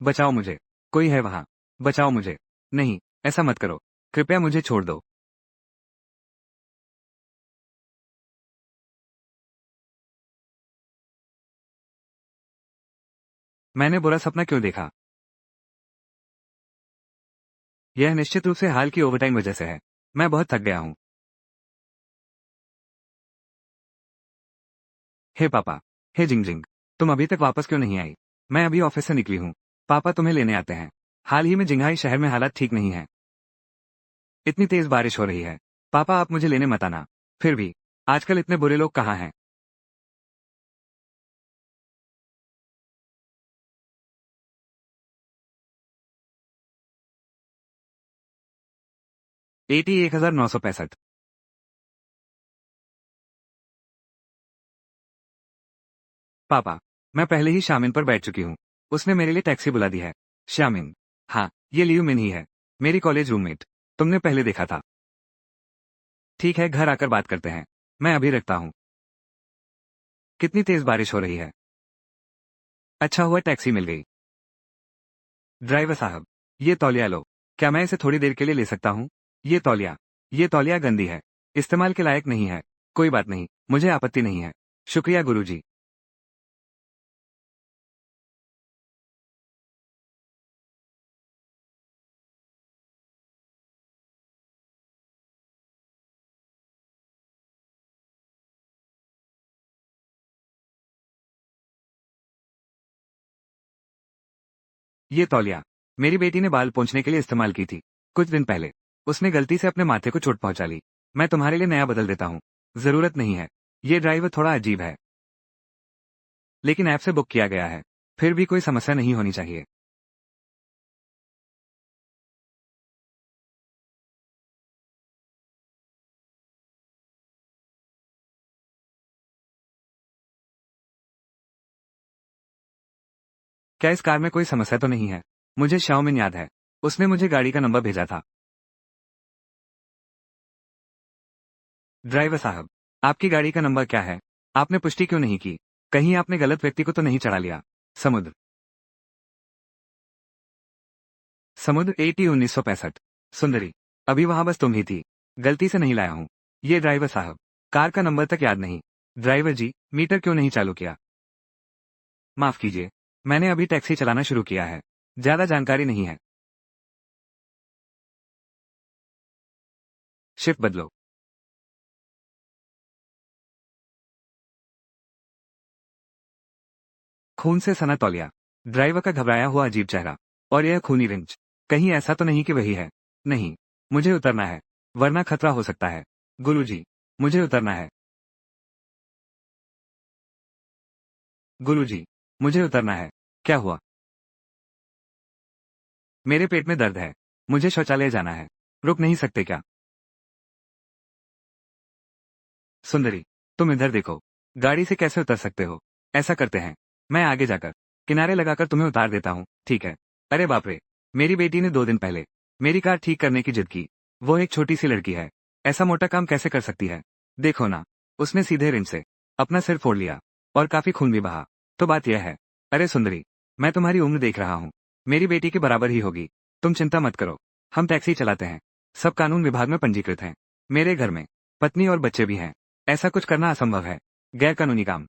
बचाओ मुझे। कोई है वहां? बचाओ मुझे। नहीं, ऐसा मत करो। कृपया मुझे छोड़ दो। मैंने बुरा सपना क्यों देखा? यह निश्चित रूप से हाल की ओवरटाइम वजह से है। मैं बहुत थक गया हूँ। हे पापा। हे जिंग-जिंग। तुम अभी तक वापस क्यों नहीं आई? मैं अभी ऑफिस से निकली हूँ। पापा तुम्हें लेने आते हैं। हाल ही में जिंघाई शहर में हालात ठीक नहीं है। इतनी तेज बारिश हो रही है। पापा आप मुझे लेने मत आना। फिर भी आजकल इतने बुरे लोग कहाँ हैं? एटी 1965। पापा, मैं पहले ही शामिन पर बैठ चुकी हूँ। उसने मेरे लिए टैक्सी बुला दी है। शामिन। हाँ, ये लियू मिन ही है। मेरी कॉलेज रूममेट। तुमने पहले देखा था। ठीक है, घर आकर बात करते हैं। मैं अभी रखता हूँ। कितनी तेज बारिश हो रही है। अच्छा हुआ टैक्सी मिल गई। ड्राइवर साहब, ये तौलिया लो। क्या मैं इसे थोड़ी देर के लिए ले सकता हूँ? ये तौलिया गंदी है। इस्तेमाल के लायक नहीं है। कोई बात नहीं, मुझे आपत्ति नहीं है। शुक्रिया गुरुजी। ये तौलिया मेरी बेटी ने बाल पोंछने के लिए इस्तेमाल की थी कुछ दिन पहले। उसने गलती से अपने माथे को चोट पहुंचा ली। मैं तुम्हारे लिए नया बदल देता हूँ। जरूरत नहीं है। ये ड्राइवर थोड़ा अजीब है, लेकिन ऐप से बुक किया गया है। फिर भी कोई समस्या नहीं होनी चाहिए। क्या इस कार में कोई समस्या तो नहीं है? मुझे शाओमिन याद है। उसने मुझे गाड़ी का नंबर भेजा था। ड्राइवर साहब, आपकी गाड़ी का नंबर क्या है? आपने पुष्टि क्यों नहीं की? कहीं आपने गलत व्यक्ति को तो नहीं चढ़ा लिया? समुद्र। समुद्र 1965। सुंदरी। अभी वहां बस तुम ही थी। गलती से नहीं लाया हूँ। ये ड्राइवर साहब, कार का नंबर तक याद नहीं। ड्राइवर जी, मीटर क्यों नहीं चालू किया? माफ कीजिए, मैंने अभी टैक्सी चलाना शुरू किया है। ज्यादा जानकारी नहीं है। शिफ्ट बदलो। खून से सना तौलिया। ड्राइवर का घबराया हुआ अजीब चेहरा। और यह खूनी रिंच। कहीं ऐसा तो नहीं कि वही है? नहीं। मुझे उतरना है, वरना खतरा हो सकता है। गुरुजी, मुझे उतरना है। गुरुजी, मुझे उतरना है। क्या हुआ? मेरे पेट में दर्द है। मुझे शौचालय जाना है। रुक नहीं सकते क्या? सुंदरी, तुम इधर देखो। गाड़ी से कैसे उतर सकते हो? ऐसा करते हैं, मैं आगे जाकर किनारे लगाकर तुम्हें उतार देता हूँ, ठीक है? अरे बाप रे। मेरी बेटी ने 2 दिन पहले मेरी कार ठीक करने की जिद की। वो एक छोटी सी लड़की है। ऐसा मोटा काम कैसे कर सकती है? देखो ना, उसने सीधे रिम से अपना सिर फोड़ लिया। और काफी खून भी बहा। तो बात यह है। अरे सुंदरी, मैं तुम्हारी उम्र देख रहा हूँ। मेरी बेटी के बराबर ही होगी। तुम चिंता मत करो। हम टैक्सी चलाते हैं। सब कानून विभाग में पंजीकृत हैं। मेरे घर में पत्नी और बच्चे भी हैं। ऐसा कुछ करना असंभव है। गैर कानूनी काम।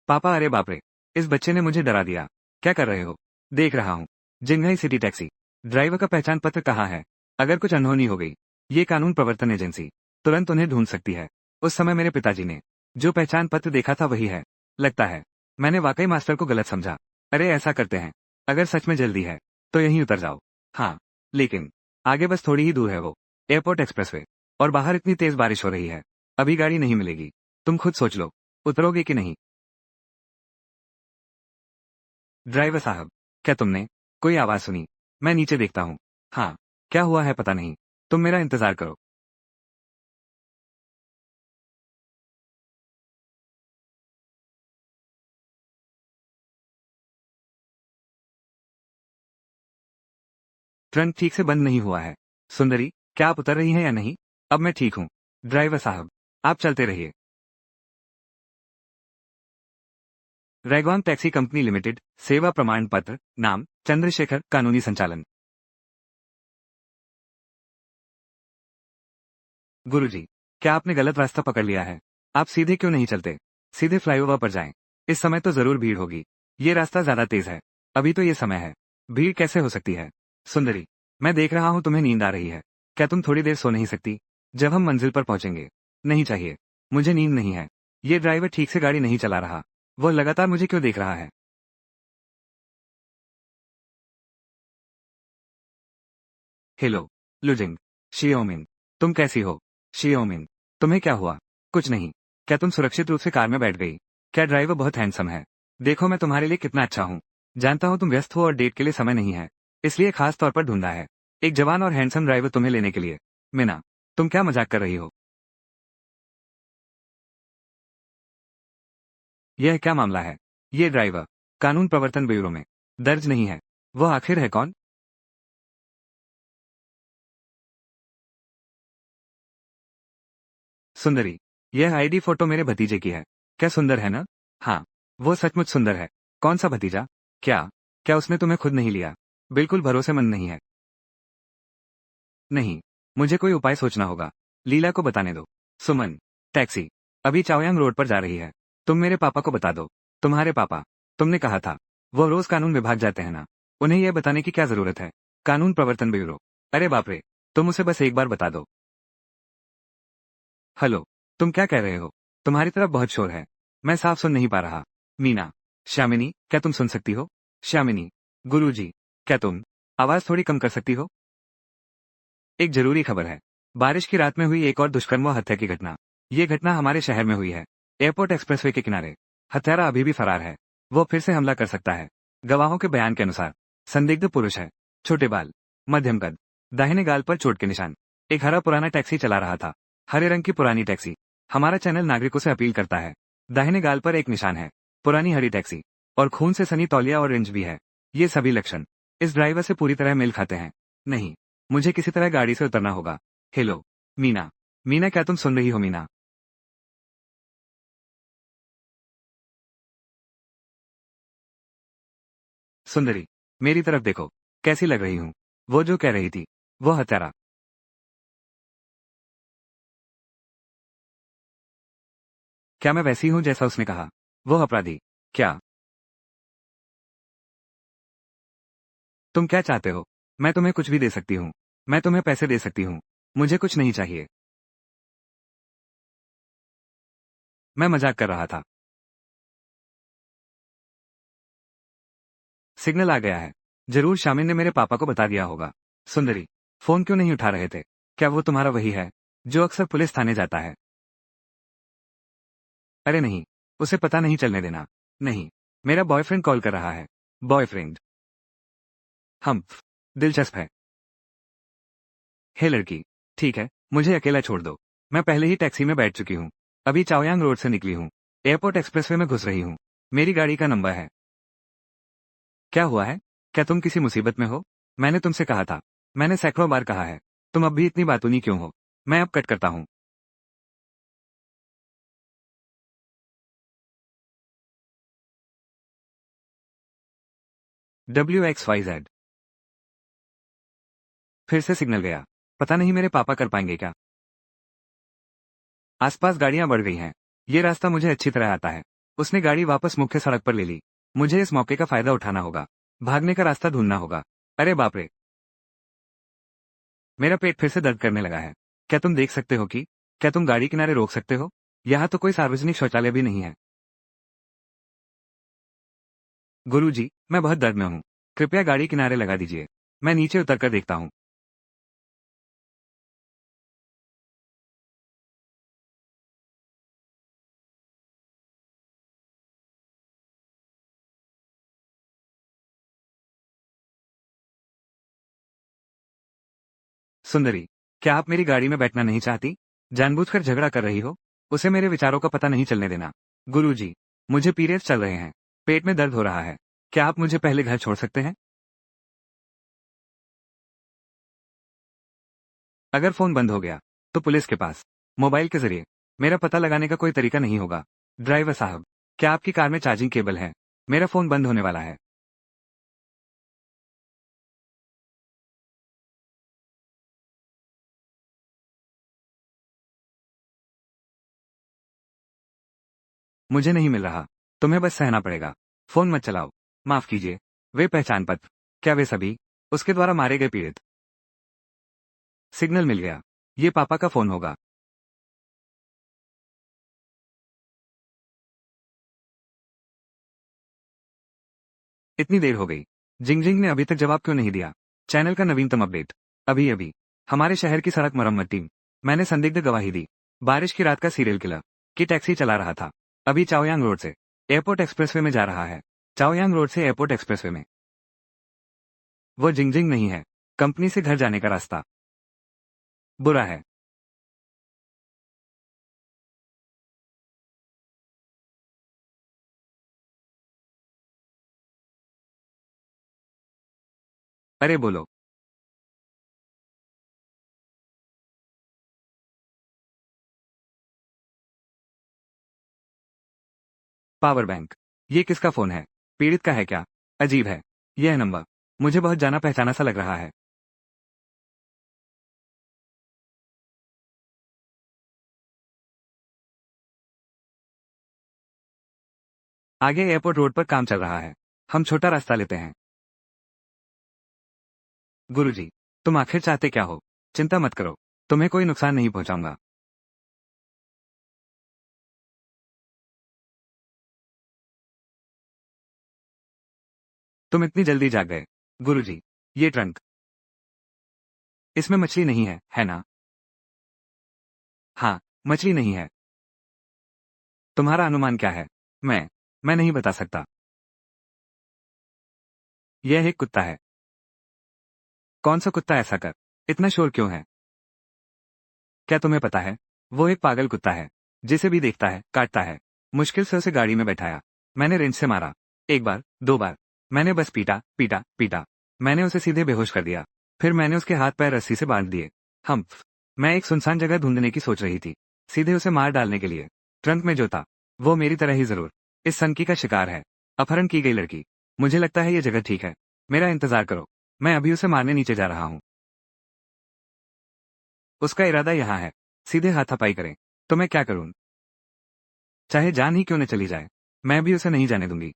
पापा अरे बाप रे। इस बच्चे ने मुझे डरा दिया। क्या कर रहे हो? देख रहा हूँ। जिंगई सिटी टैक्सी। ड्राइवर का पहचान पत्र कहाँ है? अगर कुछ अनहोनी हो गई, ये कानून प्रवर्तन एजेंसी तुरंत उन्हें ढूंढ सकती है। उस समय मेरे पिताजी ने जो पहचान पत्र देखा था वही है। लगता है मैंने वाकई मास्टर को गलत समझा। अरे ऐसा करते हैं, अगर सच में जल्दी है तो यहीं उतर जाओ। हाँ, लेकिन आगे बस थोड़ी ही दूर है वो एयरपोर्ट एक्सप्रेसवे। और बाहर इतनी तेज बारिश हो रही है, अभी गाड़ी नहीं मिलेगी। तुम खुद सोच लो, उतरोगे कि नहीं? ड्राइवर साहब, क्या तुमने कोई आवाज सुनी? मैं नीचे देखता हूँ। हाँ, क्या हुआ है पता नहीं। तुम मेरा इंतजार करो। ट्रंक ठीक से बंद नहीं हुआ है। सुंदरी, क्या आप उतर रही हैं या नहीं? अब मैं ठीक हूँ। ड्राइवर साहब, आप चलते रहिए। रैगवान टैक्सी कंपनी लिमिटेड, सेवा प्रमाण पत्र, नाम चंद्रशेखर, कानूनी संचालन। गुरुजी, क्या आपने गलत रास्ता पकड़ लिया है? आप सीधे क्यों नहीं चलते? सीधे फ्लाईओवर पर जाएं। इस समय तो जरूर भीड़ होगी। ये रास्ता ज्यादा तेज है। अभी तो ये समय है। भीड़ कैसे हो सकती है? सुंदरी, मैं देख रहा हूँ तुम्हें नींद आ रही है। क्या तुम थोड़ी देर सो नहीं सकती? जब हम मंजिल पर पहुंचेंगे। नहीं चाहिए। मुझे नींद नहीं है। ये ड्राइवर ठीक से गाड़ी नहीं चला रहा। वो लगातार मुझे क्यों देख रहा है? हेलो, लुजिंग, शियोमिन, तुम कैसी हो? शियोमिन, तुम्हें क्या हुआ? कुछ नहीं। क्या तुम सुरक्षित रूप से कार में बैठ गई? क्या ड्राइवर बहुत हैंडसम है? देखो मैं तुम्हारे लिए कितना अच्छा हूँ। जानता हूँ तुम व्यस्त हो और डेट के लिए समय नहीं है, इसलिए खास तौर पर ढूंढा है एक जवान और हैंडसम ड्राइवर तुम्हें लेने के लिए। मीना, तुम क्या मजाक कर रही हो? यह क्या मामला है? ये ड्राइवर कानून प्रवर्तन ब्यूरो में दर्ज नहीं है। वो आखिर है कौन? सुंदरी, यह आईडी फोटो मेरे भतीजे की है। क्या सुंदर है ना? हाँ, वो सचमुच सुंदर है। कौन सा भतीजा? क्या क्या उसने तुम्हें खुद नहीं लिया? बिल्कुल भरोसेमंद नहीं है। नहीं, मुझे कोई उपाय सोचना होगा। लीला को बताने दो। सुमन, टैक्सी अभी चाओयांग रोड पर जा रही है। तुम मेरे पापा को बता दो। तुम्हारे पापा? तुमने कहा था वो रोज कानून विभाग जाते हैं ना। उन्हें यह बताने की क्या जरूरत है? कानून प्रवर्तन ब्यूरो। अरे बाप रे, तुम उसे बस एक बार बता दो। हेलो, तुम क्या कह रहे हो? तुम्हारी तरफ बहुत शोर है। मैं साफ सुन नहीं पा रहा। मीना, श्यामिनी, क्या तुम सुन सकती हो? श्यामिनी, गुरुजी, क्या तुम आवाज थोड़ी कम कर सकती हो? एक जरूरी खबर है। बारिश की रात में हुई एक और दुष्कर्म व हत्या की घटना। ये घटना हमारे शहर में हुई है। एयरपोर्ट एक्सप्रेसवे के किनारे। हत्यारा अभी भी फरार है। वो फिर से हमला कर सकता है। गवाहों के बयान के अनुसार संदिग्ध पुरुष है। छोटे बाल, मध्यम कद, दाहिने गाल पर चोट के निशान। एक हरा पुराना टैक्सी चला रहा था। हरे रंग की पुरानी टैक्सी। हमारा चैनल नागरिकों से अपील करता है। दाहिने गाल पर एक निशान है। पुरानी हरी टैक्सी। और खून से सनी तौलिया और रेंज भी है। ये सभी लक्षण इस ड्राइवर से पूरी तरह मेल खाते हैं। नहीं, मुझे किसी तरह गाड़ी से उतरना होगा। हेलो, मीना। मीना, क्या तुम सुन रही हो मीना? सुंदरी, मेरी तरफ देखो। कैसी लग रही हूँ? वो जो कह रही थी, वो हत्यारा। क्या मैं वैसी हूँ जैसा उसने कहा? वो अपराधी। क्या तुम क्या चाहते हो? मैं तुम्हें कुछ भी दे सकती हूँ। मैं तुम्हें पैसे दे सकती हूँ। मुझे कुछ नहीं चाहिए। मैं मजाक कर रहा था। सिग्नल आ गया है। जरूर शामिन ने मेरे पापा को बता दिया होगा। सुंदरी, फोन क्यों नहीं उठा रहे थे? क्या वो तुम्हारा वही है जो अक्सर पुलिस थाने जाता है? अरे नहीं, उसे पता नहीं चलने देना। नहीं, मेरा बॉयफ्रेंड कॉल कर रहा है। बॉयफ्रेंड? हम दिलचस्प है। हे लड़की, ठीक है, मुझे अकेला छोड़ दो। मैं पहले ही टैक्सी में बैठ चुकी हूँ। अभी चाओयांग रोड से निकली हूँ। एयरपोर्ट एक्सप्रेसवे में घुस रही हूँ। मेरी गाड़ी का नंबर है। क्या हुआ है? क्या तुम किसी मुसीबत में हो? मैंने तुमसे कहा था। मैंने सैकड़ों बार कहा है। तुम अब भी इतनी बातूनी क्यों हो? मैं अब कट करता हूँ। WXYZ। फिर से सिग्नल गया। पता नहीं मेरे पापा कर पाएंगे क्या? आसपास गाड़ियां बढ़ गई हैं। ये रास्ता मुझे अच्छी तरह आता है। उसने गाड़ी वापस मुख्य सड़क पर ले ली। मुझे इस मौके का फायदा उठाना होगा। भागने का रास्ता ढूंढना होगा। अरे बाप रे, मेरा पेट फिर से दर्द करने लगा है। क्या तुम देख सकते हो कि क्या तुम गाड़ी किनारे रोक सकते हो? यहाँ तो कोई सार्वजनिक शौचालय भी नहीं है। गुरुजी, मैं बहुत दर्द में हूँ। कृपया गाड़ी किनारे लगा दीजिए। मैं नीचे उतर कर देखता हूँ। सुंदरी, क्या आप मेरी गाड़ी में बैठना नहीं चाहती? जानबूझकर झगड़ा कर रही हो? उसे मेरे विचारों का पता नहीं चलने देना। गुरुजी, मुझे पीरियड्स चल रहे हैं। पेट में दर्द हो रहा है। क्या आप मुझे पहले घर छोड़ सकते हैं? अगर फोन बंद हो गया, तो पुलिस के पास मोबाइल के जरिए मेरा पता लगाने का कोई तरीका नहीं होगा। ड्राइवर साहब, क्या आपकी कार में चार्जिंग केबल है? मेरा फोन बंद होने वाला है। मुझे नहीं मिल रहा। तुम्हें बस सहना पड़ेगा। फोन मत चलाओ। माफ कीजिए। वे पहचान पत्र। क्या वे सभी उसके द्वारा मारे गए पीड़ित? सिग्नल मिल गया। ये पापा का फोन होगा। इतनी देर हो गई। जिंग जिंग ने अभी तक जवाब क्यों नहीं दिया? चैनल का नवीनतम अपडेट। अभी अभी हमारे शहर की सड़क मरम्मत टीम। मैंने संदिग्ध गवाही दी। बारिश की रात का सीरियल किलर की टैक्सी चला रहा था। अभी चाओयांग रोड से एयरपोर्ट एक्सप्रेसवे में जा रहा है। चाओयांग रोड से एयरपोर्ट एक्सप्रेसवे में। वो जिंग जिंग नहीं है। कंपनी से घर जाने का रास्ता। बुरा है। अरे बोलो। Power bank. ये किसका फोन है? पीड़ित का है क्या? अजीब है। यह नंबर मुझे बहुत जाना पहचाना सा लग रहा है। आगे एयरपोर्ट रोड पर काम चल रहा है। हम छोटा रास्ता लेते हैं। गुरुजी, तुम आखिर चाहते क्या हो? चिंता मत करो। तुम्हें कोई नुकसान नहीं पहुंचाऊंगा। तुम इतनी जल्दी जाग गए। गुरुजी, ये ट्रंक। इसमें मछली नहीं है ना? हाँ, मछली नहीं है। तुम्हारा अनुमान क्या है? मैं नहीं बता सकता। यह एक कुत्ता है। कौन सा कुत्ता ऐसा कर? इतना शोर क्यों है? क्या तुम्हें पता है? वो एक पागल कुत्ता है। जिसे भी देखता है काटता है। मुश्किल से उसे गाड़ी में बैठाया। मैंने रेंच से मारा। एक बार, दो बार। मैंने बस पीटा पीटा पीटा। मैंने उसे सीधे बेहोश कर दिया। फिर मैंने उसके हाथ पैर रस्सी से बांध दिए। हम मैं एक सुनसान जगह ढूंढने की सोच रही थी। सीधे उसे मार डालने के लिए। ट्रंक में जो था वो मेरी तरह ही जरूर इस सनकी का शिकार है। अपहरण की गई लड़की। मुझे लगता है ये जगह ठीक है। मेरा इंतजार करो। मैं अभी उसे मारने नीचे जा रहा हूँ। उसका इरादा यहाँ है। सीधे हाथापाई करें। तो मैं क्या करूँ? चाहे जान ही क्यों न चली जाए, मैं भी उसे नहीं जाने दूंगी।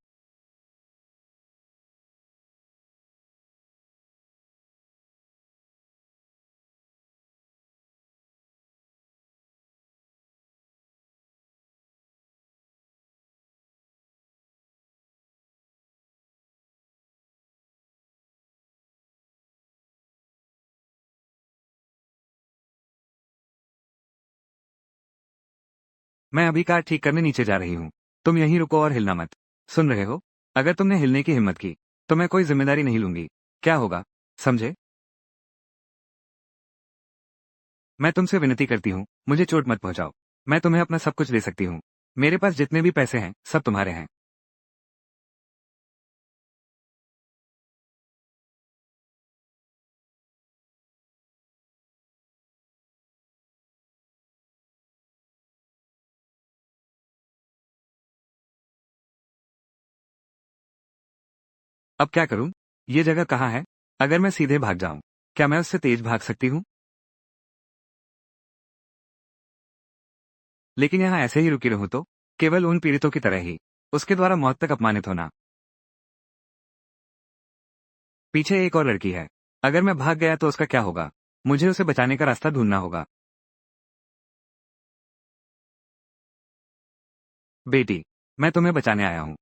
मैं अभी कार ठीक करने नीचे जा रही हूँ। तुम यहीं रुको और हिलना मत। सुन रहे हो? अगर तुमने हिलने की हिम्मत की तो मैं कोई जिम्मेदारी नहीं लूंगी। क्या होगा? समझे? मैं तुमसे विनती करती हूँ, मुझे चोट मत पहुंचाओ। मैं तुम्हें अपना सब कुछ दे सकती हूँ। मेरे पास जितने भी पैसे हैं सब तुम्हारे हैं। अब क्या करूं? ये जगह कहाँ है? अगर मैं सीधे भाग जाऊं, क्या मैं उससे तेज भाग सकती हूँ? लेकिन यहाँ ऐसे ही रुकी रहूं तो? केवल उन पीड़ितों की तरह ही उसके द्वारा मौत तक अपमानित होना। पीछे एक और लड़की है। अगर मैं भाग गया तो उसका क्या होगा? मुझे उसे बचाने का रास्ता ढूंढना होगा। बेटी, मैं तुम्हें बचाने आया हूँ।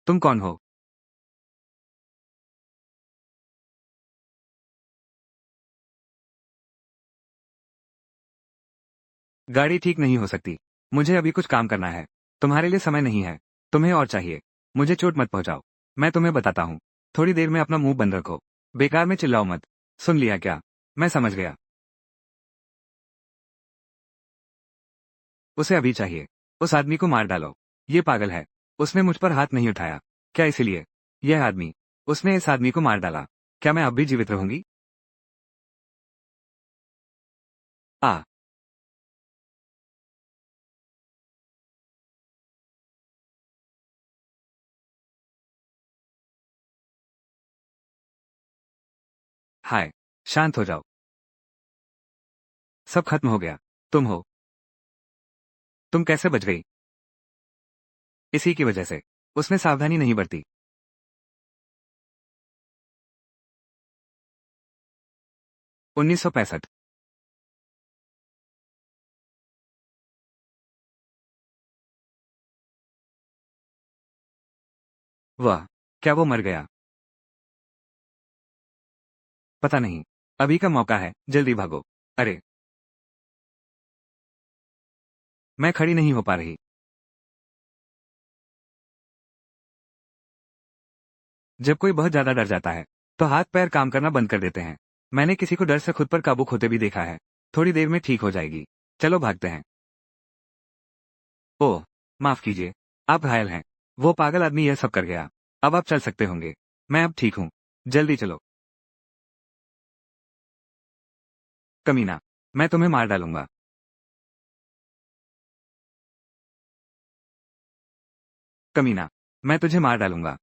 तुम कौन हो? गाड़ी ठीक नहीं हो सकती। मुझे अभी कुछ काम करना है। तुम्हारे लिए समय नहीं है। तुम्हें और चाहिए। मुझे चोट मत पहुंचाओ। मैं तुम्हें बताता हूँ। थोड़ी देर में अपना मुंह बंद रखो। बेकार में चिल्लाओ मत। सुन लिया क्या? मैं समझ गया। उसे अभी चाहिए। उस आदमी को मार डालो। ये पागल है। उसने मुझ पर हाथ नहीं उठाया। क्या इसीलिए? यह आदमी। उसने इस आदमी को मार डाला। क्या मैं अब भी जीवित रहूंगी? आ हाय, शांत हो जाओ। सब खत्म हो गया। तुम हो। तुम कैसे बच गई? इसी की वजह से। उसने सावधानी नहीं बरती। 1965। वह, क्या वो मर गया? पता नहीं। अभी का मौका है, जल्दी भागो। अरे, मैं खड़ी नहीं हो पा रही। जब कोई बहुत ज्यादा डर जाता है, तो हाथ पैर काम करना बंद कर देते हैं। मैंने किसी को डर से खुद पर काबू खोते भी देखा है। थोड़ी देर में ठीक हो जाएगी। चलो भागते हैं। ओह, माफ कीजिए। आप घायल हैं। वो पागल आदमी यह सब कर गया। अब आप चल सकते होंगे। मैं अब ठीक हूँ। जल्दी चलो। कमीना, मैं तुम्हें मार डालूंगा। कमीना, मैं तुझे मार डालूंगा।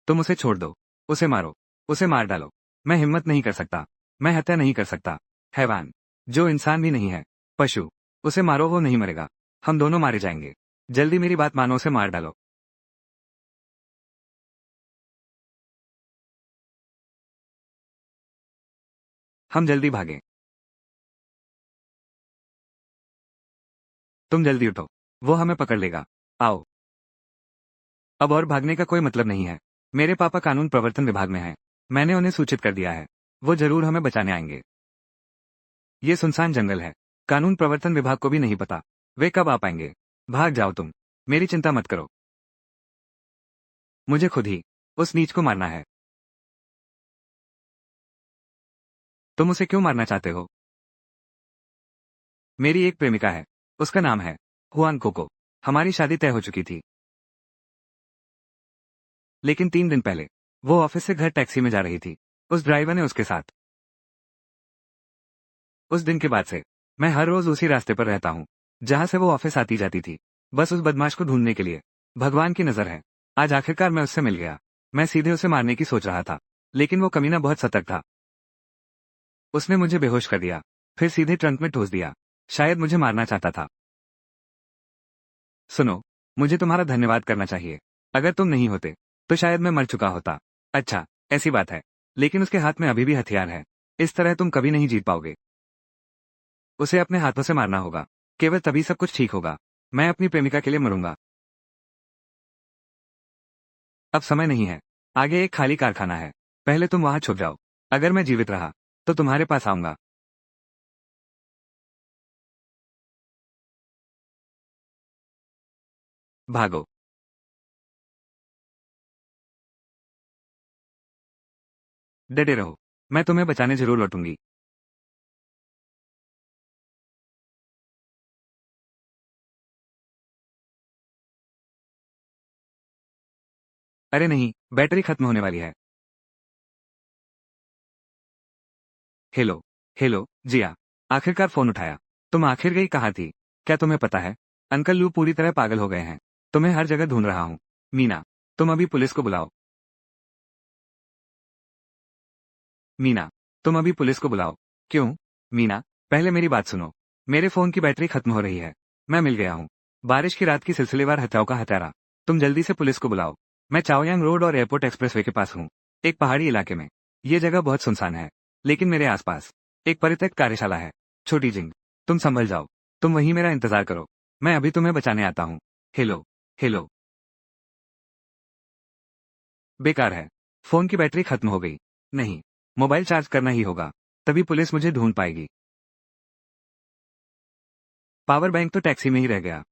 तुम उसे छोड़ दो। उसे मारो। उसे मार डालो। मैं हिम्मत नहीं कर सकता। मैं हत्या नहीं कर सकता। हैवान। जो इंसान भी नहीं है। पशु। उसे मारो, वो नहीं मरेगा। हम दोनों मारे जाएंगे। जल्दी मेरी बात मानो, उसे मार डालो। हम जल्दी भागें। तुम जल्दी उठो। वो हमें पकड़ लेगा। आओ। अब और भागने का कोई मतलब नहीं है। मेरे पापा कानून प्रवर्तन विभाग में हैं। मैंने उन्हें सूचित कर दिया है। वो जरूर हमें बचाने आएंगे। ये सुनसान जंगल है। कानून प्रवर्तन विभाग को भी नहीं पता वे कब आ पाएंगे। भाग जाओ तुम। मेरी चिंता मत करो। मुझे खुद ही उस नीच को मारना है। तुम उसे क्यों मारना चाहते हो? मेरी एक प्रेमिका है। उसका नाम है हुआन कोको। हमारी शादी तय हो चुकी थी। लेकिन 3 दिन पहले वो ऑफिस से घर टैक्सी में जा रही थी। उस ड्राइवर ने उसके साथ। उस दिन के बाद से मैं हर रोज उसी रास्ते पर रहता हूँ जहां से वो ऑफिस आती जाती थी। बस उस बदमाश को ढूंढने के लिए। भगवान की नजर है। आज आखिरकार मैं उससे मिल गया। मैं सीधे उसे मारने की सोच रहा था, लेकिन वो कमीना बहुत सतर्क था। उसने मुझे बेहोश कर दिया, फिर सीधे ट्रंक में ठोस दिया। शायद मुझे मारना चाहता था। सुनो, मुझे तुम्हारा धन्यवाद करना चाहिए। अगर तुम नहीं होते तो शायद मैं मर चुका होता। अच्छा, ऐसी बात है। लेकिन उसके हाथ में अभी भी हथियार है। इस तरह तुम कभी नहीं जीत पाओगे। उसे अपने हाथों से मारना होगा। केवल तभी सब कुछ ठीक होगा। मैं अपनी प्रेमिका के लिए मरूंगा। अब समय नहीं है। आगे एक खाली कारखाना है। पहले तुम वहां छुप जाओ। अगर मैं जीवित रहा तो तुम्हारे पास आऊंगा। भागो। डटे रहो। मैं तुम्हें बचाने जरूर लौटूंगी। अरे नहीं, बैटरी खत्म होने वाली है। हेलो। हेलो, जिया। आखिरकार फोन उठाया। तुम आखिर गई कहाँ थी? क्या तुम्हें पता है? अंकल लू पूरी तरह पागल हो गए हैं। तुम्हें हर जगह ढूंढ रहा हूँ। मीना, तुम अभी पुलिस को बुलाओ। मीना, तुम अभी पुलिस को बुलाओ। क्यों? मीना, पहले मेरी बात सुनो। मेरे फोन की बैटरी खत्म हो रही है। मैं मिल गया हूँ। बारिश की रात की सिलसिलेवार हत्याओं का हत्यारा। तुम जल्दी से पुलिस को बुलाओ। मैं चाओयांग रोड और एयरपोर्ट एक्सप्रेसवे के पास हूँ। एक पहाड़ी इलाके में। ये जगह बहुत सुनसान है। लेकिन मेरे आसपास एक परित्यक्त कार्यशाला है। छोटी जिंग, तुम संभल जाओ। तुम वहीं मेरा इंतजार करो। मैं अभी तुम्हें बचाने आता हूँ। हेलो। हेलो। बेकार है। फोन की बैटरी खत्म हो गई। नहीं, मोबाइल चार्ज करना ही होगा। तभी पुलिस मुझे ढूंढ पाएगी। पावर बैंक तो टैक्सी में ही रह गया।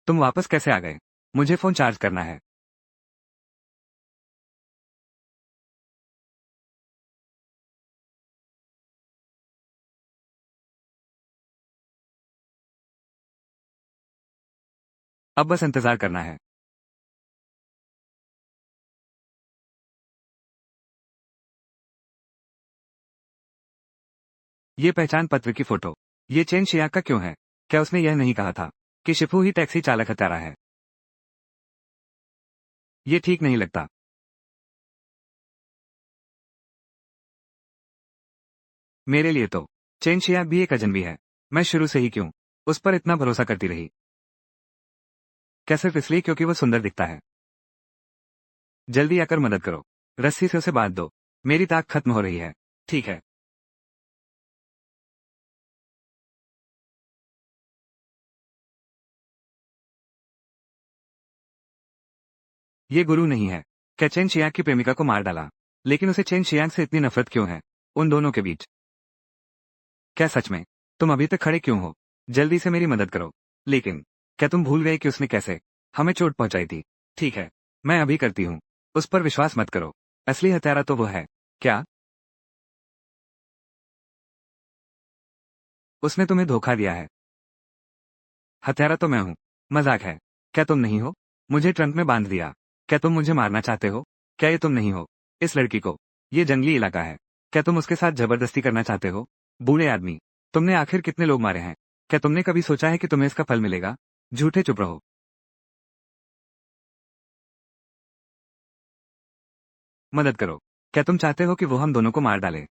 तुम वापस कैसे आ गए? मुझे फोन चार्ज करना है। अब बस इंतजार करना है। ये पहचान पत्र की फोटो। ये चेन शियाक का क्यों है? क्या उसने यह नहीं कहा था कि शिफू ही टैक्सी चालक हत्यारा है? ये ठीक नहीं लगता। मेरे लिए तो चेन शियाक भी एक अजनबी है। मैं शुरू से ही क्यों उस पर इतना भरोसा करती रही? क्या सिर्फ इसलिए क्योंकि वो सुंदर दिखता है? जल्दी आकर मदद करो। रस्सी से उसे बांध दो। मेरी ताक खत्म हो रही है। ठीक है। ये गुरु नहीं है। क्या चेन शियांग की प्रेमिका को मार डाला? लेकिन उसे चेन शियांग से इतनी नफरत क्यों है? उन दोनों के बीच क्या सच में? तुम अभी तक खड़े क्यों हो? जल्दी से मेरी मदद करो। लेकिन क्या तुम भूल गए कि उसने कैसे हमें चोट पहुंचाई थी? ठीक है, मैं अभी करती हूँ। उस पर विश्वास मत करो। असली हत्यारा तो वो है। क्या? उसने तुम्हें धोखा दिया है? हत्यारा तो मैं हूँ। मजाक है। क्या तुम नहीं हो? मुझे ट्रंक में बांध दिया। क्या तुम मुझे मारना चाहते हो? क्या ये तुम नहीं हो? इस लड़की को। ये जंगली इलाका है। क्या तुम उसके साथ जबरदस्ती करना चाहते हो? बूढ़े आदमी, तुमने आखिर कितने लोग मारे हैं? क्या तुमने कभी सोचा है कि तुम्हें इसका फल मिलेगा? झूठे चुप रहो। मदद करो। क्या तुम चाहते हो कि वो हम दोनों को मार डाले?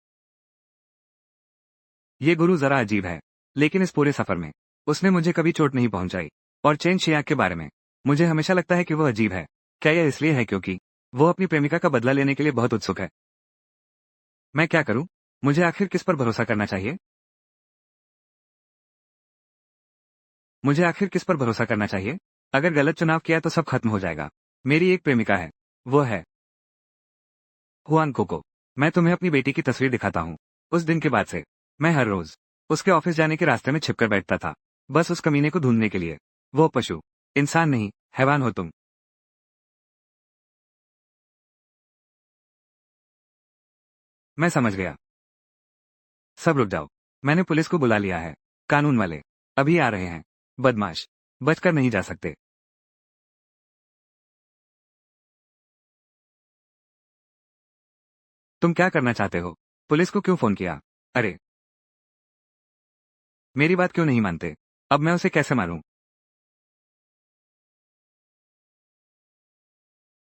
ये गुरु जरा अजीब है। लेकिन इस पूरे सफर में उसने मुझे कभी चोट नहीं पहुंचाई। और चेन शियाक के बारे में मुझे हमेशा लगता है कि वो अजीब है। क्या यह इसलिए है क्योंकि वो अपनी प्रेमिका का बदला लेने के लिए बहुत उत्सुक है? मैं क्या करूं? मुझे आखिर किस पर भरोसा करना चाहिए? मुझे आखिर किस पर भरोसा करना चाहिए? अगर गलत चुनाव किया तो सब खत्म हो जाएगा। मेरी एक प्रेमिका है। वो है हुआन कोको। मैं तुम्हें अपनी बेटी की तस्वीर दिखाता हूँ। उस दिन के बाद से मैं हर रोज उसके ऑफिस जाने के रास्ते में छिपकर बैठता था। बस उस कमीने को ढूंढने के लिए। वो पशु, इंसान नहीं, हैवान हो तुम। मैं समझ गया। सब रुक जाओ। मैंने पुलिस को बुला लिया है। कानून वाले अभी आ रहे हैं। बदमाश बचकर नहीं जा सकते। तुम क्या करना चाहते हो? पुलिस को क्यों फोन किया? अरे, मेरी बात क्यों नहीं मानते? अब मैं उसे कैसे मारूं?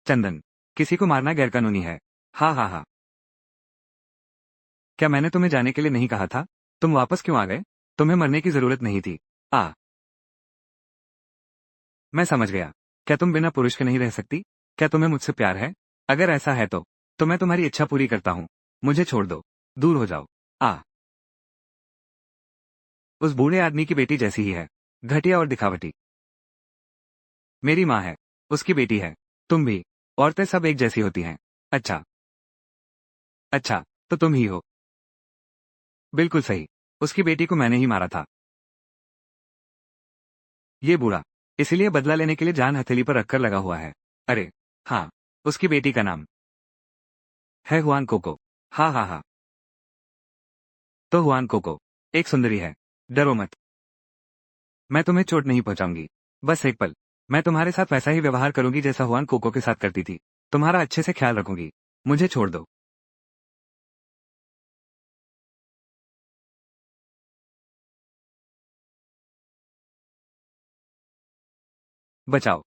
चंदन, किसी को मारना गैरकानूनी है। हाँ हाँ हाँ। क्या मैंने तुम्हें जाने के लिए नहीं कहा था? तुम वापस क्यों आ गए? तुम्हें मरने की जरूरत नहीं थी। आ, मैं समझ गया। क्या तुम बिना पुरुष के नहीं रह सकती? क्या तुम्हें मुझसे प्यार है? अगर ऐसा है तो मैं तुम्हारी इच्छा पूरी करता हूँ। मुझे छोड़ दो। दूर हो जाओ। आ, उस बूढ़े आदमी की बेटी जैसी ही है। घटिया और दिखावटी। मेरी माँ है। उसकी बेटी है। तुम भी। औरतें सब एक जैसी होती हैं। अच्छा। अच्छा, तो तुम ही हो। बिल्कुल सही। उसकी बेटी को मैंने ही मारा था। ये बूढ़ा इसीलिए बदला लेने के लिए जान हथेली पर रखकर लगा हुआ है। अरे, हाँ। उसकी बेटी का नाम है हुआन कोको। हाँ हाँ हाँ। तो हुआन कोको एक सुंदरी है। डरो मत। मैं तुम्हें चोट नहीं पहुंचाऊंगी। बस एक पल। मैं तुम्हारे साथ वैसा ही व्यवहार करूंगी जैसा हुआन कोको के साथ करती थी। तुम्हारा अच्छे से ख्याल रखूंगी। मुझे छोड़ दो। बचाओ।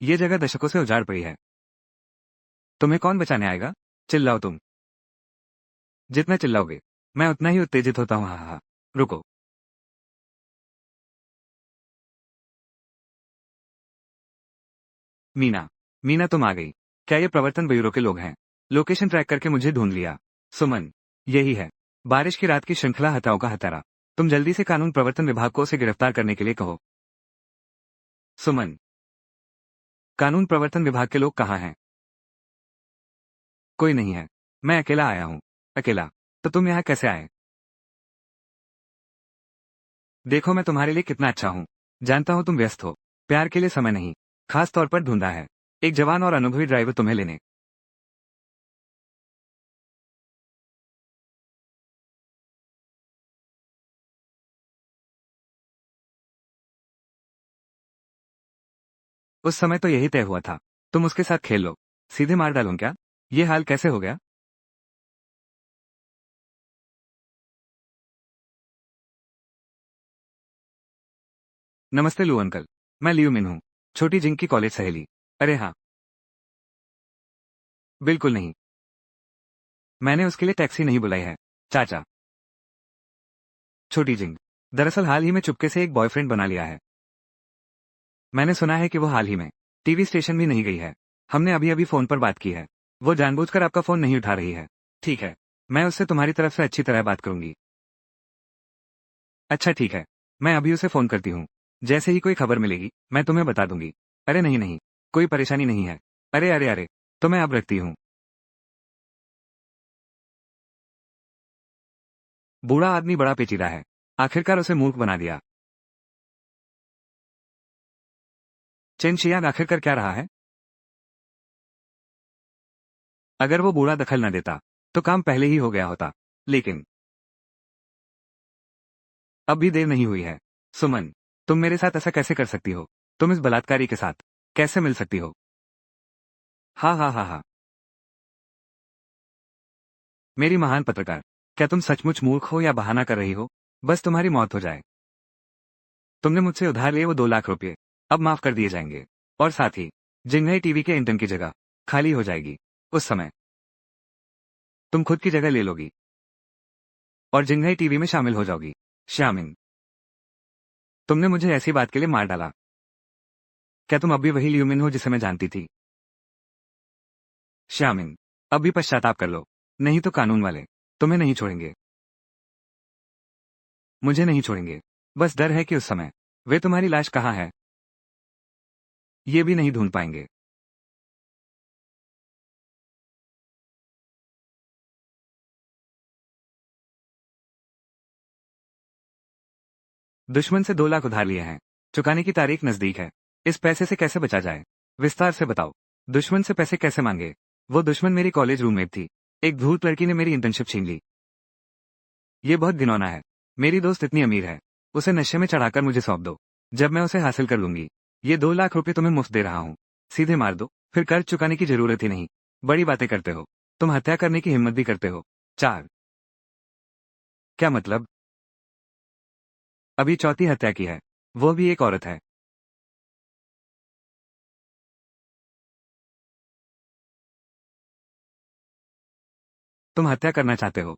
ये जगह दशकों से उजाड़ पड़ी है। तुम्हें कौन बचाने आएगा? चिल्लाओ तुम। जितना चिल्लाओगे मैं उतना ही उत्तेजित होता हूँ। हाँ हाँ हाँ। रुको। मीना। मीना तुम आ गई। क्या ये प्रवर्तन ब्यूरो के लोग हैं? लोकेशन ट्रैक करके मुझे ढूंढ लिया। सुमन। यही है। बारिश की रात की श्रृंखला हत्याओं का हत्यारा। तुम जल्दी से कानून प्रवर्तन विभाग को उसे गिरफ्तार करने के लिए कहो। सुमन। कानून प्रवर्तन विभाग के लोग कहाँ हैं? कोई नहीं है। मैं अकेला आया हूँ। अकेला? तो तुम यहाँ कैसे आए? देखो मैं तुम्हारे लिए कितना अच्छा हूँ। जानता हूँ तुम व्यस्त हो। प्यार के लिए समय नहीं। खास तौर पर ढूंढा है। एक जवान और अनुभवी ड्राइवर तुम्हें लेने। उस समय तो यही तय हुआ था। तुम उसके साथ खेल लो। सीधे मार डालूं क्या? ये हाल कैसे हो गया? नमस्ते लू अंकल। मैं लियू मिन हूँ, छोटी जिंग की कॉलेज सहेली। अरे हाँ, बिल्कुल नहीं। मैंने उसके लिए टैक्सी नहीं बुलाई है, चाचा। छोटी जिंग, दरअसल हाल ही में चुपके से एक बॉयफ्रेंड बना लिया है। मैंने सुना है कि वो हाल ही में टीवी स्टेशन भी नहीं गई है। हमने अभी अभी फोन पर बात की है। वो जानबूझकर आपका फोन नहीं उठा रही है। ठीक है, मैं उससे तुम्हारी तरफ से अच्छी तरह बात करूंगी। अच्छा ठीक है, मैं अभी उसे फोन करती हूँ। जैसे ही कोई खबर मिलेगी मैं तुम्हें बता दूंगी। अरे नहीं नहीं, कोई परेशानी नहीं है। अरे अरे अरे, तो मैं अब रखती हूँ। बूढ़ा आदमी बड़ा पेचीदा है, आखिरकार उसे मूर्ख बना दिया। चेन शियांग आखिरकार क्या रहा है? अगर वो बूढ़ा दखल न देता तो काम पहले ही हो गया होता। लेकिन अब भी देर नहीं हुई है। सुमन, तुम मेरे साथ ऐसा कैसे कर सकती हो? तुम इस बलात्कारी के साथ कैसे मिल सकती हो? हाँ हाँ हाँ हाँ, मेरी महान पत्रकार, क्या तुम सचमुच मूर्ख हो या बहाना कर रही हो? बस तुम्हारी मौत हो जाए। तुमने मुझसे उधार लिए वो 2 लाख रुपए अब माफ कर दिए जाएंगे। और साथ ही जिंगई टीवी के इंटर्न की जगह खाली हो जाएगी। उस समय तुम खुद की जगह ले लोगी और जिंगई टीवी में शामिल हो जाओगी। श्यामिन, तुमने मुझे ऐसी बात के लिए मार डाला। क्या तुम अब भी वही ल्यूमिन हो जिसे मैं जानती थी? श्यामिन, अब भी पश्चाताप कर लो, नहीं तो कानून वाले तुम्हें नहीं छोड़ेंगे। मुझे नहीं छोड़ेंगे। बस डर है कि उस समय वे तुम्हारी लाश कहाँ है ये भी नहीं ढूंढ पाएंगे। दुश्मन से 2 लाख उधार लिए हैं, चुकाने की तारीख नजदीक है। इस पैसे से कैसे बचा जाए? विस्तार से बताओ। दुश्मन से पैसे कैसे मांगे? वो दुश्मन मेरी कॉलेज रूममेट थी। एक धूर्त लड़की ने मेरी इंटर्नशिप छीन ली। ये बहुत घिनौना है। मेरी दोस्त इतनी अमीर है, उसे नशे में चढ़ाकर मुझे सौंप दो। जब मैं उसे हासिल कर लूंगी, ये 2 लाख रुपए तुम्हें मुफ्त दे रहा हूँ। सीधे मार दो, फिर कर्ज चुकाने की जरूरत ही नहीं। बड़ी बातें करते हो। तुम हत्या करने की हिम्मत भी करते हो। 4। क्या मतलब? अभी चौथी हत्या की है, वो भी एक औरत है। तुम हत्या करना चाहते हो?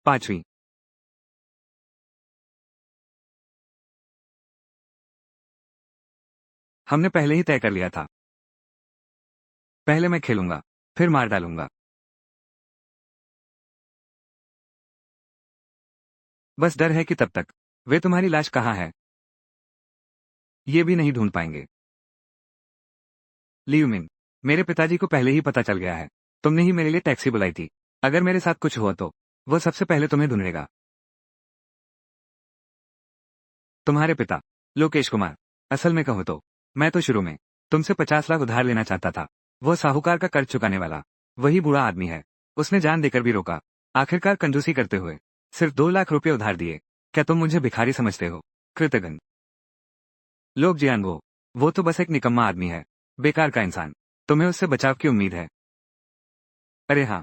5वीं। हमने पहले ही तय कर लिया था। पहले मैं खेलूंगा, फिर मार डालूंगा। बस डर है कि तब तक वे तुम्हारी लाश कहाँ है ये भी नहीं ढूंढ पाएंगे। लियूमिन, मेरे पिताजी को पहले ही पता चल गया है। तुमने ही मेरे लिए टैक्सी बुलाई थी। अगर मेरे साथ कुछ हुआ तो वो सबसे पहले तुम्हें ढूंढेगा। तुम्हारे पिता, लोकेश कुमार। असल में कहो तो मैं तो शुरू में तुमसे 50 लाख उधार लेना चाहता था। वो साहूकार का कर्ज चुकाने वाला वही बुरा आदमी है। उसने जान देकर भी रोका। आखिरकार कंजूसी करते हुए सिर्फ 2 लाख रुपए उधार दिए। क्या तुम मुझे भिखारी समझते हो? कृतघ्न लोग जियान, वो तो बस एक निकम्मा आदमी है, बेकार का इंसान। तुम्हें उससे बचाव की उम्मीद है? अरे हाँ,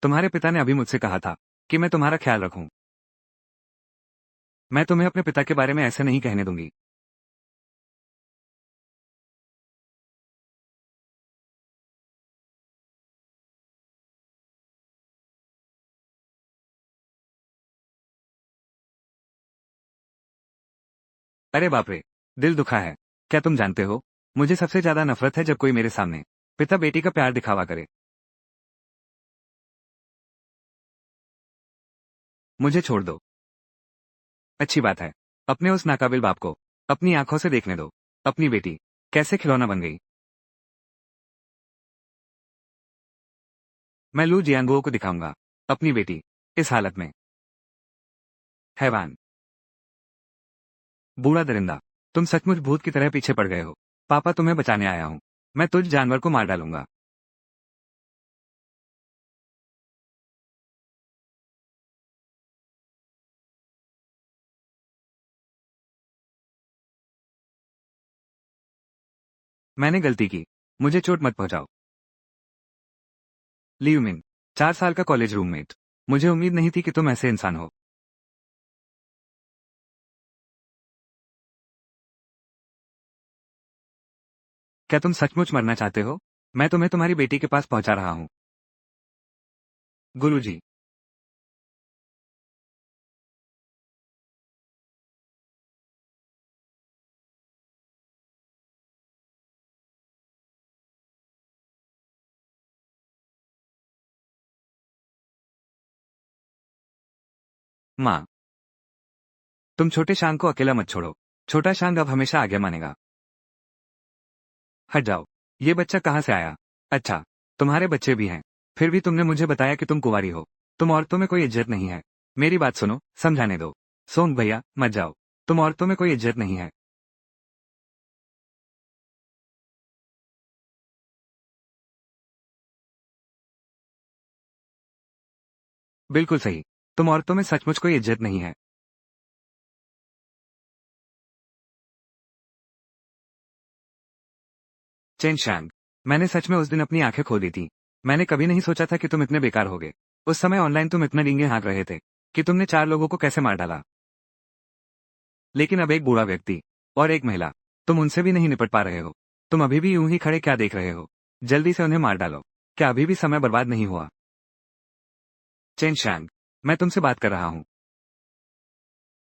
तुम्हारे पिता ने अभी मुझसे कहा था कि मैं तुम्हारा ख्याल रखूं। मैं तुम्हें अपने पिता के बारे में ऐसे नहीं कहने दूंगी। अरे बाप रे, दिल दुखा है। क्या तुम जानते हो, मुझे सबसे ज्यादा नफरत है जब कोई मेरे सामने पिता बेटी का प्यार दिखावा करे। मुझे छोड़ दो। अच्छी बात है। अपने उस नाकाबिल बाप को अपनी आंखों से देखने दो। अपनी बेटी कैसे खिलौना बन गई। मैं लू जियांगो को दिखाऊंगा अपनी बेटी इस हालत में। हैवान, बूढ़ा दरिंदा, तुम सचमुच भूत की तरह पीछे पड़ गए हो। पापा, तुम्हें बचाने आया हूं। मैं तुझ जानवर को मार डालूंगा। मैंने गलती की, मुझे चोट मत पहुंचाओ। लियूमिन, 4 साल का कॉलेज रूममेट। मुझे उम्मीद नहीं थी कि तुम ऐसे इंसान हो। क्या तुम सचमुच मरना चाहते हो? मैं तुम्हें तुम्हारी बेटी के पास पहुंचा रहा हूँ। गुरुजी। माँ, तुम छोटे शांग को अकेला मत छोड़ो। छोटा शांग अब हमेशा आगे मानेगा। हट जाओ। ये बच्चा कहाँ से आया? अच्छा, तुम्हारे बच्चे भी हैं। फिर भी तुमने मुझे बताया कि तुम कुंवारी हो। तुम औरतों में कोई इज्जत नहीं है। मेरी बात सुनो, समझाने दो। सोंग भैया, मत जाओ। तुम औरतों में कोई इज्जत नहीं है। बिल्कुल सही। तुम औरतों में सचमुच कोई इज्जत नहीं है। चेन शांग, मैंने सच में उस दिन अपनी आंखें खो दी थी। मैंने कभी नहीं सोचा था कि तुम इतने बेकार होगे। उस समय ऑनलाइन तुम इतना डींगे हाँक रहे थे कि तुमने 4 लोगों को कैसे मार डाला। लेकिन अब एक बूढ़ा व्यक्ति और एक महिला, तुम उनसे भी नहीं निपट पा रहे हो। तुम अभी भी यूं ही खड़े क्या देख रहे हो? जल्दी से उन्हें मार डालो। क्या अभी भी समय बर्बाद नहीं हुआ? चेन शांग, मैं तुमसे बात कर रहा हूँ।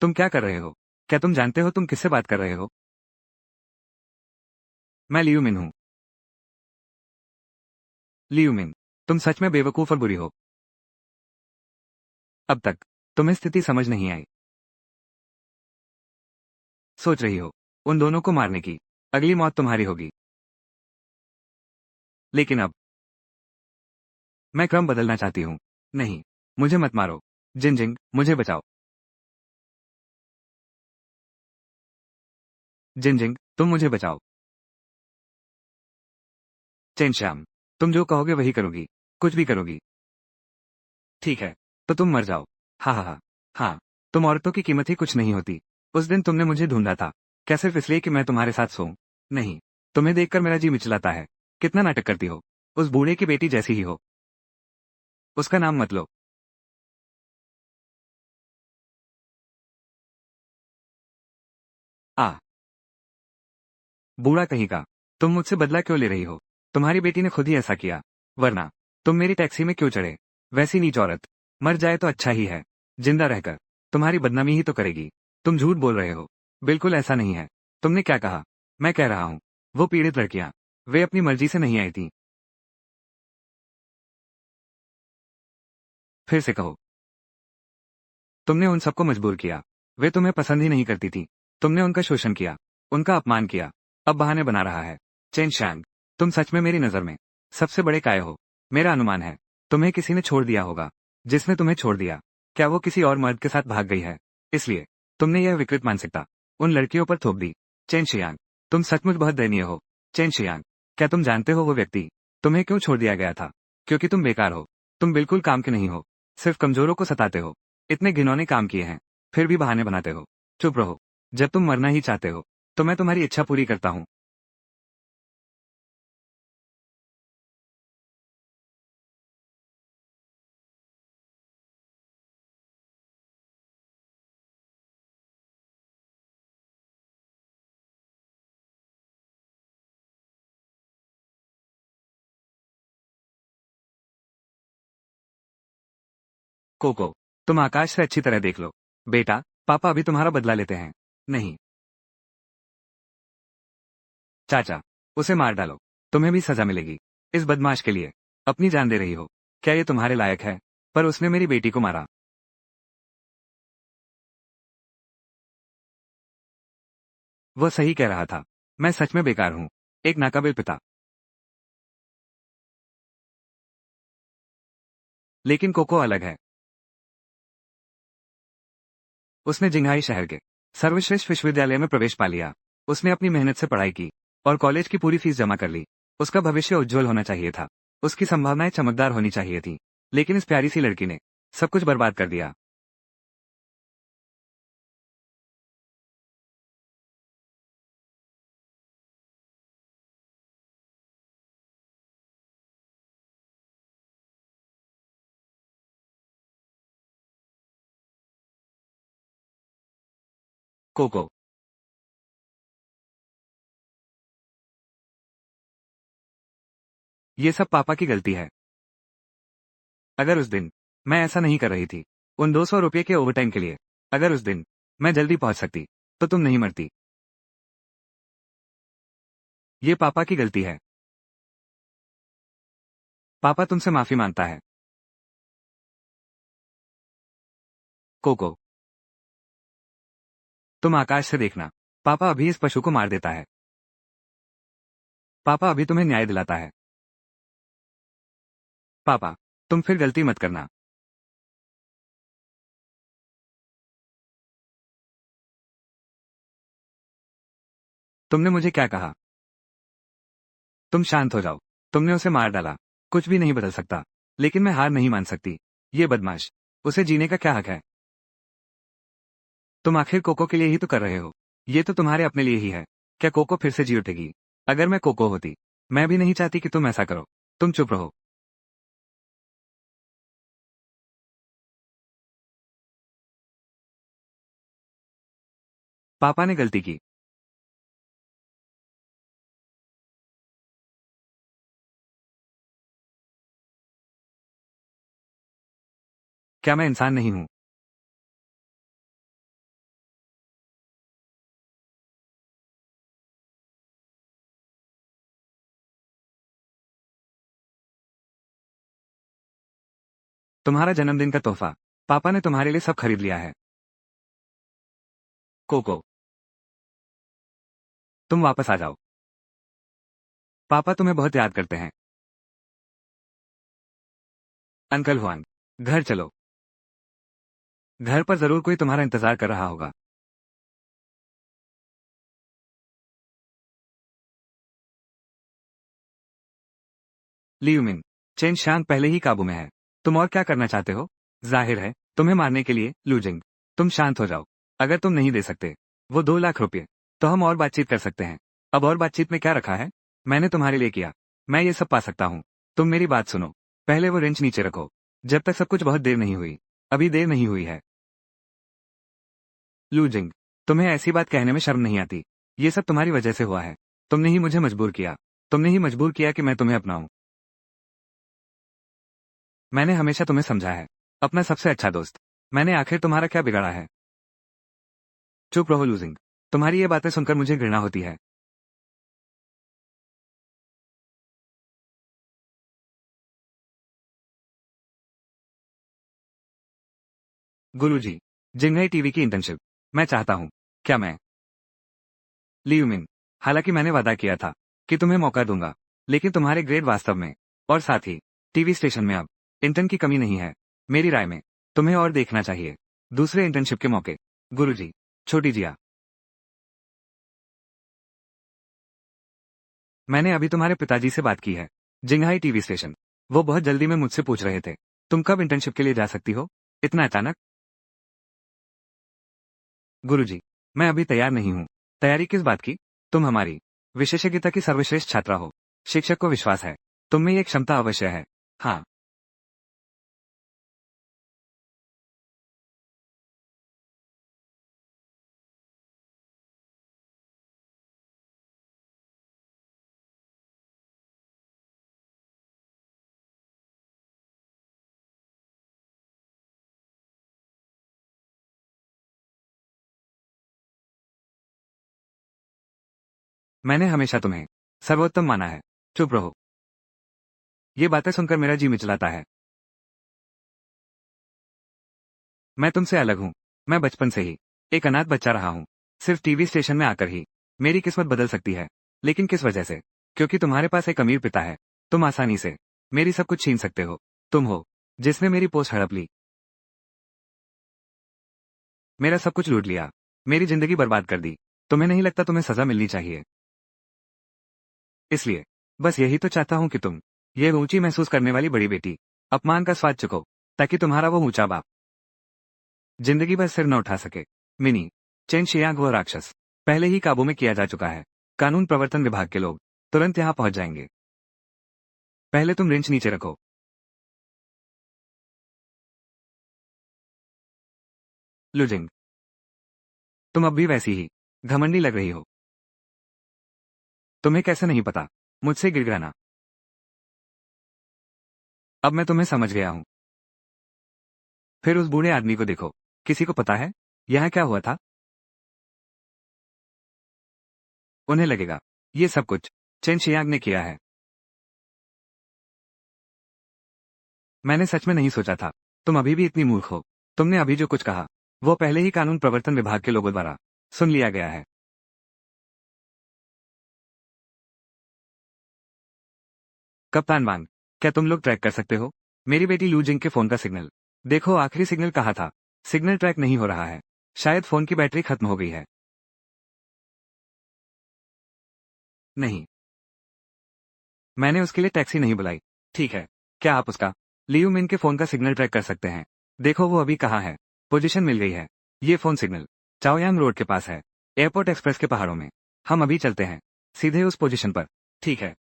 तुम क्या कर रहे हो? क्या तुम जानते हो तुम किससे बात कर रहे हो? मैं लियू मिन हूँ। लियू मिन, तुम सच में बेवकूफ और बुरी हो। अब तक तुम्हें स्थिति समझ नहीं आई। सोच रही हो उन दोनों को मारने की। अगली मौत तुम्हारी होगी। लेकिन अब मैं क्रम बदलना चाहती हूँ। नहीं, मुझे मत मारो। जिनजिंग, मुझे बचाओ। जिनजिंग, तुम मुझे बचाओ। चेन श्याम, तुम जो कहोगे वही करूंगी। कुछ भी करोगी। ठीक है, तो तुम मर जाओ। हा हा हा। हाँ, तुम औरतों की कीमत ही कुछ नहीं होती। उस दिन तुमने मुझे ढूंढा था। क्या सिर्फ इसलिए कि मैं तुम्हारे साथ सोऊं? नहीं, तुम्हें देखकर मेरा जी मिचलाता है। कितना नाटक करती हो। उस बूढ़े की बेटी जैसी ही हो। उसका नाम मत लो। आ, बूढ़ा कहीं का। तुम मुझसे बदला क्यों ले रही हो? तुम्हारी बेटी ने खुद ही ऐसा किया। वरना तुम मेरी टैक्सी में क्यों चढ़े? वैसी नीच औरत मर जाए तो अच्छा ही है। जिंदा रहकर तुम्हारी बदनामी ही तो करेगी। तुम झूठ बोल रहे हो। बिल्कुल ऐसा नहीं है। तुमने क्या कहा? मैं कह रहा हूँ, वो पीड़ित लड़कियां, वे अपनी मर्जी से नहीं आई थी। फिर से कहो। तुमने उन सबको मजबूर किया। वे तुम्हें पसंद ही नहीं करती थी। तुमने उनका शोषण किया, उनका अपमान किया। अब बहाने बना रहा है। चेन शांग, तुम सच में मेरी नजर में सबसे बड़े काय हो। मेरा अनुमान है तुम्हें किसी ने छोड़ दिया होगा। जिसने तुम्हें छोड़ दिया, क्या वो किसी और मर्द के साथ भाग गई है? इसलिए तुमने यह विकृत मानसिकता उन लड़कियों पर थोप दी। चेन शियांग, तुम सचमुच बहुत दयनीय हो। चेन शियांग, क्या तुम जानते हो वो व्यक्ति तुम्हें क्यों छोड़ दिया गया था? क्योंकि तुम बेकार हो। तुम बिल्कुल काम के नहीं हो। सिर्फ कमजोरों को सताते हो। इतने घिनौने काम किए हैं, फिर भी बहाने बनाते हो। चुप रहो। जब तुम मरना ही चाहते हो, तो मैं तुम्हारी इच्छा पूरी करता हूँ। कोको, तुम आकाश से अच्छी तरह देख लो। बेटा, पापा अभी तुम्हारा बदला लेते हैं। नहीं, चाचा, उसे मार डालो। तुम्हें भी सजा मिलेगी। इस बदमाश के लिए अपनी जान दे रही हो। क्या ये तुम्हारे लायक है? पर उसने मेरी बेटी को मारा। वह सही कह रहा था। मैं सच में बेकार हूँ। एक नाकाबिल पिता। लेकिन कोको अलग है। उसने जिंघाई शहर के सर्वश्रेष्ठ विश्वविद्यालय में प्रवेश पा लिया। उसने अपनी मेहनत से पढ़ाई की और कॉलेज की पूरी फीस जमा कर ली। उसका भविष्य उज्जवल होना चाहिए था। उसकी संभावनाएं चमकदार होनी चाहिए थी। लेकिन इस प्यारी सी लड़की ने सब कुछ बर्बाद कर दिया। कोको, ये सब पापा की गलती है। अगर उस दिन मैं ऐसा नहीं कर रही थी, उन 200 रुपये के ओवरटाइम के लिए, अगर उस दिन मैं जल्दी पहुंच सकती, तो तुम नहीं मरती। ये पापा की गलती है। पापा तुमसे माफी मांगता है। कोको, तुम आकाश से देखना। पापा अभी इस पशु को मार देता है। पापा अभी तुम्हें न्याय दिलाता है। पापा, तुम फिर गलती मत करना। तुमने मुझे क्या कहा? तुम शांत हो जाओ। तुमने उसे मार डाला। कुछ भी नहीं बदल सकता। लेकिन मैं हार नहीं मान सकती। ये बदमाश, उसे जीने का क्या हक है? तुम आखिर कोको के लिए ही तो कर रहे हो। ये तो तुम्हारे अपने लिए ही है। क्या कोको फिर से जी उठेगी? अगर मैं कोको होती, मैं भी नहीं चाहती कि तुम ऐसा करो। तुम चुप रहो। पापा ने गलती की। क्या मैं इंसान नहीं हूं? तुम्हारा जन्मदिन का तोहफा पापा ने तुम्हारे लिए सब खरीद लिया है। कोको, तुम वापस आ जाओ। पापा तुम्हें बहुत याद करते हैं। अंकल हुआन, घर चलो। घर पर जरूर कोई तुम्हारा इंतजार कर रहा होगा। लियूमिन, चेन शांग पहले ही काबू में है। तुम और क्या करना चाहते हो? जाहिर है, तुम्हें मारने के लिए, लूजिंग। तुम शांत हो जाओ। अगर तुम नहीं दे सकते वो 2 लाख रुपए, तो हम और बातचीत कर सकते हैं। अब और बातचीत में क्या रखा है? मैंने तुम्हारे लिए किया, मैं ये सब पा सकता हूँ। तुम मेरी बात सुनो। पहले वो रेंच नीचे रखो। जब तक सब कुछ बहुत देर नहीं हुई। अभी देर नहीं हुई है। लूजिंग, तुम्हें ऐसी बात कहने में शर्म नहीं आती? ये सब तुम्हारी वजह से हुआ है। तुमने ही मुझे मजबूर किया। तुमने ही मजबूर किया कि मैं तुम्हें अपनाऊं। मैंने हमेशा तुम्हें समझा है, अपना सबसे अच्छा दोस्त। मैंने आखिर तुम्हारा क्या बिगाड़ा है? चुप रहो लूजिंग। तुम्हारी ये बातें सुनकर मुझे घृणा होती है। गुरुजी, जिंगई टीवी की इंटर्नशिप मैं चाहता हूँ। क्या मैं? लियूमिन, हालांकि मैंने वादा किया था कि तुम्हें मौका दूंगा, लेकिन तुम्हारे ग्रेड वास्तव में, और साथ ही टीवी स्टेशन में अब इंटर्न की कमी नहीं है। मेरी राय में तुम्हें और देखना चाहिए दूसरे इंटर्नशिप के मौके। गुरुजी, छोटी जिया, मैंने अभी तुम्हारे पिताजी से बात की है। Jinghai TV station. वो बहुत जल्दी में मुझसे पूछ रहे थे, तुम कब इंटर्नशिप के लिए जा सकती हो? इतना अचानक? गुरुजी, मैं अभी तैयार नहीं हूँ। तैयारी किस बात की? तुम हमारी विशेषज्ञता की सर्वश्रेष्ठ छात्रा हो। शिक्षक को विश्वास है, तुम में ये क्षमता अवश्य है। हाँ, मैंने हमेशा तुम्हें सर्वोत्तम माना है। चुप रहो। ये बातें सुनकर मेरा जी मिचलाता है। मैं तुमसे अलग हूँ। मैं बचपन से ही एक अनाथ बच्चा रहा हूँ। सिर्फ टीवी स्टेशन में आकर ही मेरी किस्मत बदल सकती है। लेकिन किस वजह से? क्योंकि तुम्हारे पास एक अमीर पिता है। तुम आसानी से मेरी सब कुछ छीन सकते हो। तुम हो जिसने मेरी पोस्ट हड़प ली, मेरा सब कुछ लूट लिया, मेरी जिंदगी बर्बाद कर दी। तुम्हें नहीं लगता तुम्हें सजा मिलनी चाहिए? इसलिए बस यही तो चाहता हूँ कि तुम, ये ऊंची महसूस करने वाली बड़ी बेटी, अपमान का स्वाद चुको, ताकि तुम्हारा वो ऊंचा बाप जिंदगी भर सिर न उठा सके। मिनी, चेन शियांग वो राक्षस पहले ही काबू में किया जा चुका है। कानून प्रवर्तन विभाग के लोग तुरंत यहाँ पहुंच जाएंगे। पहले तुम रिंच नीचे रखो। लुजिंग, तुम अब भी वैसी ही घमंडी लग रही हो। तुम्हें कैसे नहीं पता मुझसे गिड़गिड़ाना? अब मैं तुम्हें समझ गया हूँ। फिर उस बूढ़े आदमी को देखो। किसी को पता है यहाँ क्या हुआ था? उन्हें लगेगा ये सब कुछ चेन शियांग ने किया है। मैंने सच में नहीं सोचा था तुम अभी भी इतनी मूर्ख हो। तुमने अभी जो कुछ कहा वो पहले ही कानून प्रवर्तन विभाग के लोगों द्वारा सुन लिया गया है। कप्तान वांग, क्या तुम लोग ट्रैक कर सकते हो मेरी बेटी लू जिंग के फोन का सिग्नल? देखो आखिरी सिग्नल कहा था। सिग्नल ट्रैक नहीं हो रहा है। शायद फोन की बैटरी खत्म हो गई है। नहीं, मैंने उसके लिए टैक्सी नहीं बुलाई। ठीक है, क्या आप उसका लियू मिन के फोन का सिग्नल ट्रैक कर सकते हैं? देखो वो अभी कहाँ है। पोजीशन मिल गई है। ये फोन सिग्नल चाओयांग रोड के पास है, एयरपोर्ट एक्सप्रेस के पहाड़ों में। हम अभी चलते हैं सीधे उस पोजीशन पर। ठीक है।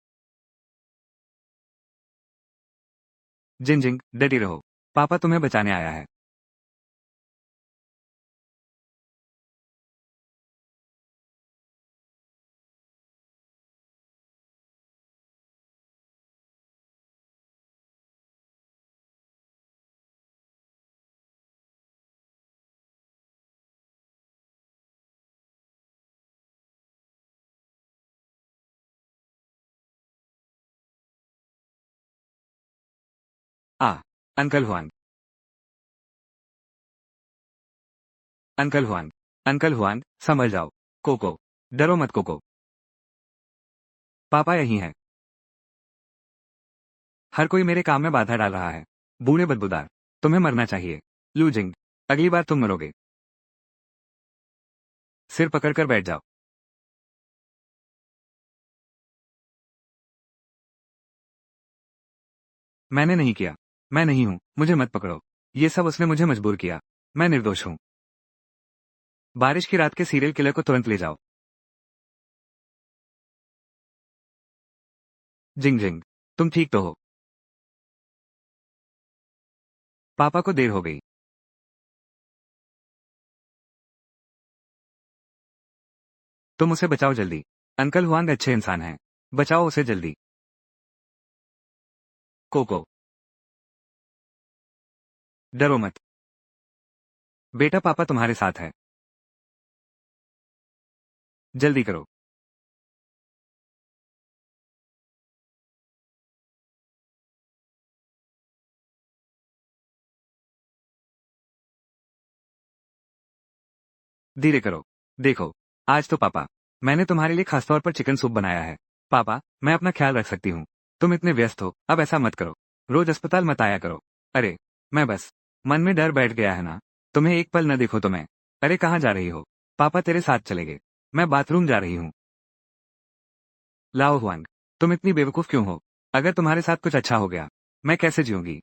जिंजिंग, डटी रहो। पापा तुम्हें बचाने आया है। आ uncle Huang, uncle Huang, uncle Huang, संभल जाओ। कोको, डरो मत कोको। पापा यही हैं। हर कोई मेरे काम में बाधा डाल रहा है। बूढ़े बदबूदार, तुम्हें मरना चाहिए। लूजिंग, अगली बार तुम मरोगे। सिर पकड़कर बैठ जाओ। मैंने नहीं किया। मैं नहीं हूं, मुझे मत पकड़ो। ये सब उसने मुझे मजबूर किया। मैं निर्दोष हूं। बारिश की रात के सीरियल किलर को तुरंत ले जाओ। जिंग जिंग, तुम ठीक तो हो? पापा को देर हो गई। तुम उसे बचाओ जल्दी। अंकल हुआंग अच्छे इंसान हैं। बचाओ उसे जल्दी। कोको, डरो मत। बेटा पापा तुम्हारे साथ है। जल्दी करो। धीरे करो। देखो, आज तो पापा, मैंने तुम्हारे लिए खासतौर पर चिकन सूप बनाया है। पापा, मैं अपना ख्याल रख सकती हूँ। तुम इतने व्यस्त हो, अब ऐसा मत करो। रोज अस्पताल मत आया करो। अरे, मैं बस मन में डर बैठ गया है ना। तुम्हें एक पल न देखो तो मैं। अरे कहाँ जा रही हो? पापा तेरे साथ चलेंगे। मैं बाथरूम जा रही हूँ। लाओ हुआंग, तुम इतनी बेवकूफ क्यों हो? अगर तुम्हारे साथ कुछ अच्छा हो गया, मैं कैसे जीऊंगी?